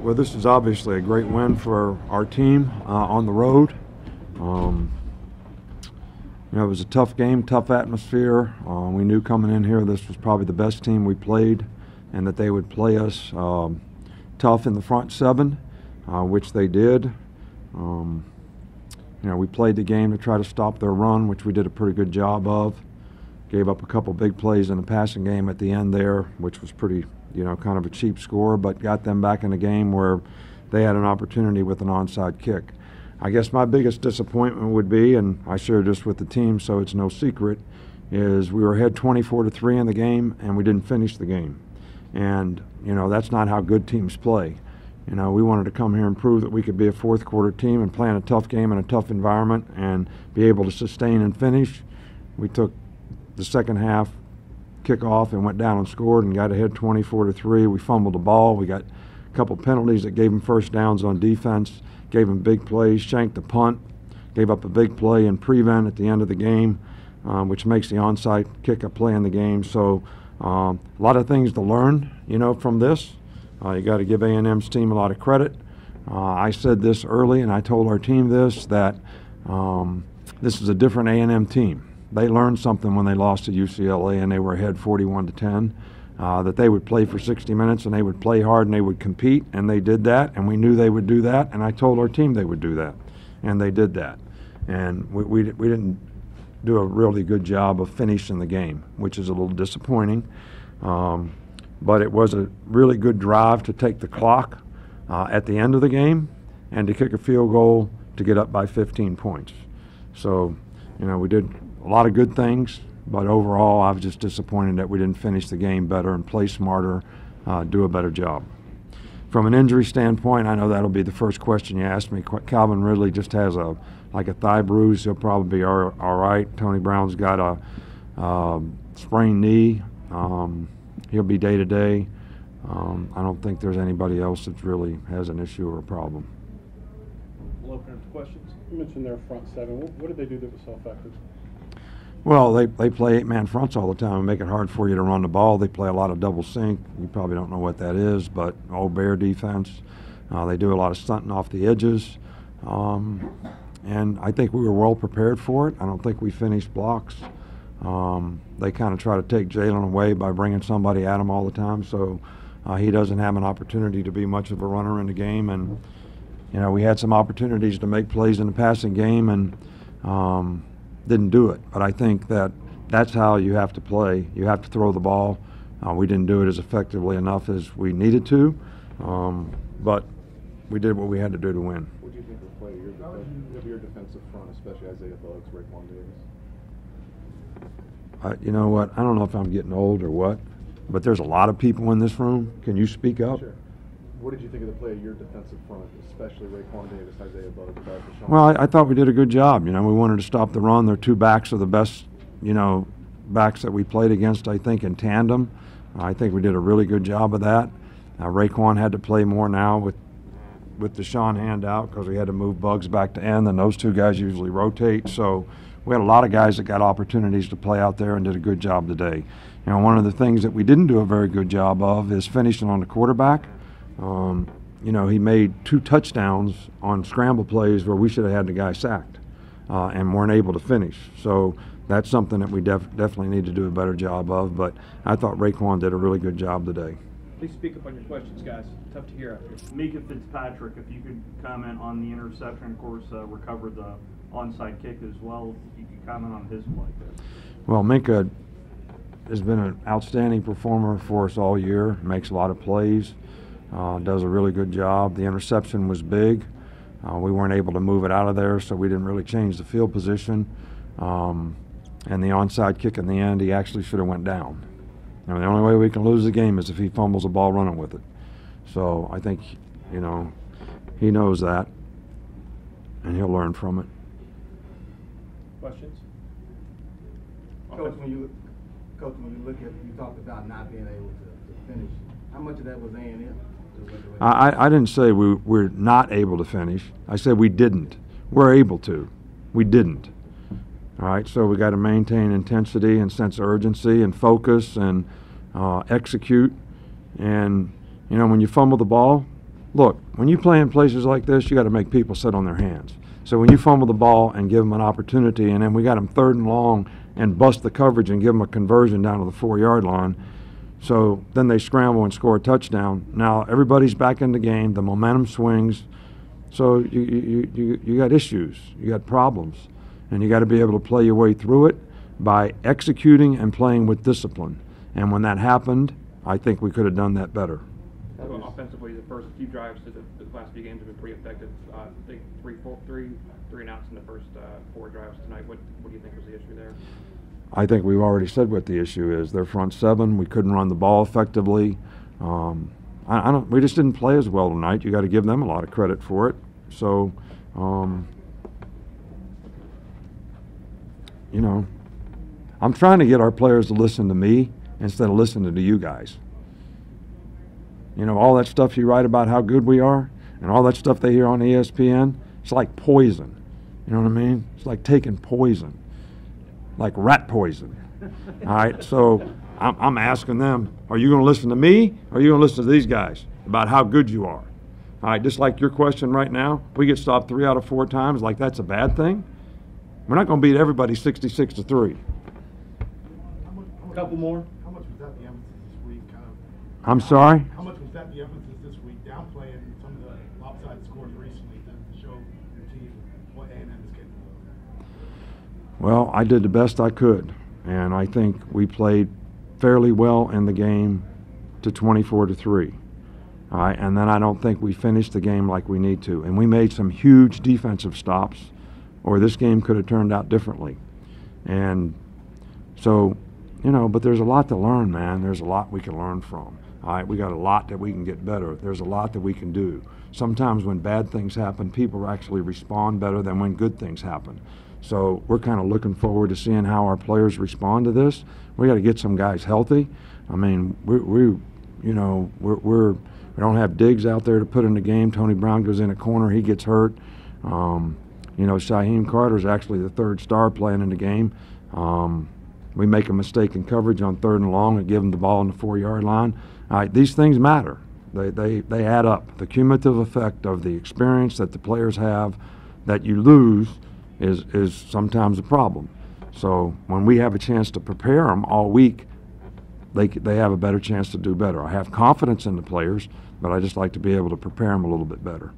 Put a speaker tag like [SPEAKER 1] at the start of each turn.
[SPEAKER 1] Well, this is obviously a great win for our team on the road. It was a tough game, tough atmosphere. We knew coming in here this was probably the best team we played and that they would play us tough in the front seven, which they did. We played the game to try to stop their run, which we did a pretty good job of. Gave up a couple big plays in the passing game at the end there, which was pretty, kind of a cheap score, but got them back in the game where they had an opportunity with an onside kick. I guess my biggest disappointment would be, and I share this with the team so it's no secret, is we were ahead 24-3 in the game and we didn't finish the game. And, that's not how good teams play. We wanted to come here and prove that we could be a fourth quarter team and play in a tough game in a tough environment and be able to sustain and finish. We took the second half kickoff and went down and scored and got ahead 24-3. We fumbled the ball. We got a couple penalties that gave them first downs on defense, gave them big plays, shanked the punt, gave up a big play in prevent at the end of the game, which makes the onside kick a play in the game. So a lot of things to learn, from this. You got to give A&M's team a lot of credit. I said this early, and I told our team this, that this is a different A&M team. They learned something when they lost to UCLA and they were ahead 41-10, that they would play for 60 minutes and they would play hard and they would compete, and they did that, and we knew they would do that, and I told our team they would do that, and they did that. And we didn't do a really good job of finishing the game, which is a little disappointing. But it was a really good drive to take the clock at the end of the game and to kick a field goal to get up by 15 points. So, we did a lot of good things, but overall I was just disappointed that we didn't finish the game better and play smarter, do a better job. From an injury standpoint, I know that'll be the first question you ask me. Calvin Ridley just has a thigh bruise. He'll probably be all right. Tony Brown's got a sprained knee. He'll be day-to-day. I don't think there's anybody else that really has an issue or a problem.
[SPEAKER 2] We'll open up to questions.
[SPEAKER 3] You mentioned their front seven. What did they do that was so effective?
[SPEAKER 1] Well, they play eight-man fronts all the time and make it hard for you to run the ball. They play a lot of double sync. You probably don't know what that is, but old bear defense. They do a lot of stunting off the edges. And I think we were well prepared for it. I don't think we finished blocks. They kind of try to take Jalen away by bringing somebody at him all the time, so he doesn't have an opportunity to be much of a runner in the game. And we had some opportunities to make plays in the passing game and didn't do it. But I think that's how you have to play. You have to throw the ball. We didn't do it as effectively enough as we needed to, but we did what we had to do to win.
[SPEAKER 3] What do you think of play of your defensive front, especially Isaiah Buggs, Raekwon Davis?
[SPEAKER 1] You know what? I don't know if I'm getting old or what, but there's a lot of people in this room. Can you speak up?
[SPEAKER 3] Sure. What did you think of the play of your defensive front, especially Raekwon Davis, Isaiah Buggs, Deshaun?
[SPEAKER 1] Well, I thought we did a good job. We wanted to stop the run. Their two backs are the best, backs that we played against, I think, in tandem. I think we did a really good job of that. Raekwon had to play more now with Deshaun hand out because we had to move Buggs back to end, and those two guys usually rotate. So we had a lot of guys that got opportunities to play out there and did a good job today. One of the things that we didn't do a very good job of is finishing on the quarterback. He made 2 touchdowns on scramble plays where we should have had the guy sacked and weren't able to finish. So that's something that we definitely need to do a better job of. But I thought Raekwon did a really good job today.
[SPEAKER 2] Please speak up on your questions, guys. Tough to hear out here.
[SPEAKER 4] Mika Fitzpatrick, if you could comment on the interception, of course, recovered the onside kick as well. If you could comment on his play there.
[SPEAKER 1] Well, Minka has been an outstanding performer for us all year, makes a lot of plays, does a really good job. The interception was big. We weren't able to move it out of there, so we didn't really change the field position. And the onside kick in the end, he actually should have went down. The only way we can lose the game is if he fumbles the ball running with it. So I think, he knows that, and he'll learn from it.
[SPEAKER 2] Questions?
[SPEAKER 5] Coach, when you look at, you talked about not being able to finish. How much of that was A&M?
[SPEAKER 1] I didn't say we're not able to finish. I said we didn't. We're able to. We didn't. All right, so we got to maintain intensity and sense of urgency and focus and execute. And when you fumble the ball, look, when you play in places like this, you got to make people sit on their hands. So when you fumble the ball and give them an opportunity, and then we got them 3rd and long and bust the coverage and give them a conversion down to the 4-yard line, so then they scramble and score a touchdown. Now everybody's back in the game. The momentum swings. So you got issues. You got problems. And you got to be able to play your way through it by executing and playing with discipline. And when that happened, I think we could have done that better.
[SPEAKER 6] Well, offensively, the first few drives to the last few games have been pretty effective. I think three and outs in the first 4 drives tonight. What do you think was the issue there?
[SPEAKER 1] I think we've already said what the issue is. Their front 7, we couldn't run the ball effectively. We just didn't play as well tonight. You got to give them a lot of credit for it. So, you know, I'm trying to get our players to listen to me instead of listening to you guys. You know, all that stuff you write about how good we are and all that stuff they hear on ESPN, it's like poison. You know what I mean? It's like taking poison, like rat poison. All right, so I'm asking them, are you going to listen to me or are you going to listen to these guys about how good you are? All right, just like your question right now, we get stopped 3 out of 4 times, like that's a bad thing? We're not going to beat everybody 66-3.
[SPEAKER 2] A couple more.
[SPEAKER 7] How much was that the emphasis this week?
[SPEAKER 1] I'm sorry?
[SPEAKER 7] How much was that the emphasis this week, downplaying some of the lopsided scores recently to show your team what A&M is capable of?
[SPEAKER 1] Well, I did the best I could, and I think we played fairly well in the game to 24-3. All right, and then I don't think we finished the game like we need to. And we made some huge defensive stops, or this game could have turned out differently. And so, you know, but there's a lot to learn, man. There's a lot we can learn from. All right, we got a lot that we can get better. There's a lot that we can do. Sometimes when bad things happen, people actually respond better than when good things happen. So we're kind of looking forward to seeing how our players respond to this. We got to get some guys healthy. I mean, we don't have Diggs out there to put in the game. Tony Brown goes in a corner, he gets hurt. You know, Shaheem Carter's actually the 3rd star playing in the game. We make a mistake in coverage on 3rd and long and give them the ball on the 4-yard line. All right, these things matter. They add up. The cumulative effect of the experience that the players have that you lose is sometimes a problem. So when we have a chance to prepare them all week, they have a better chance to do better. I have confidence in the players, but I just like to be able to prepare them a little bit better.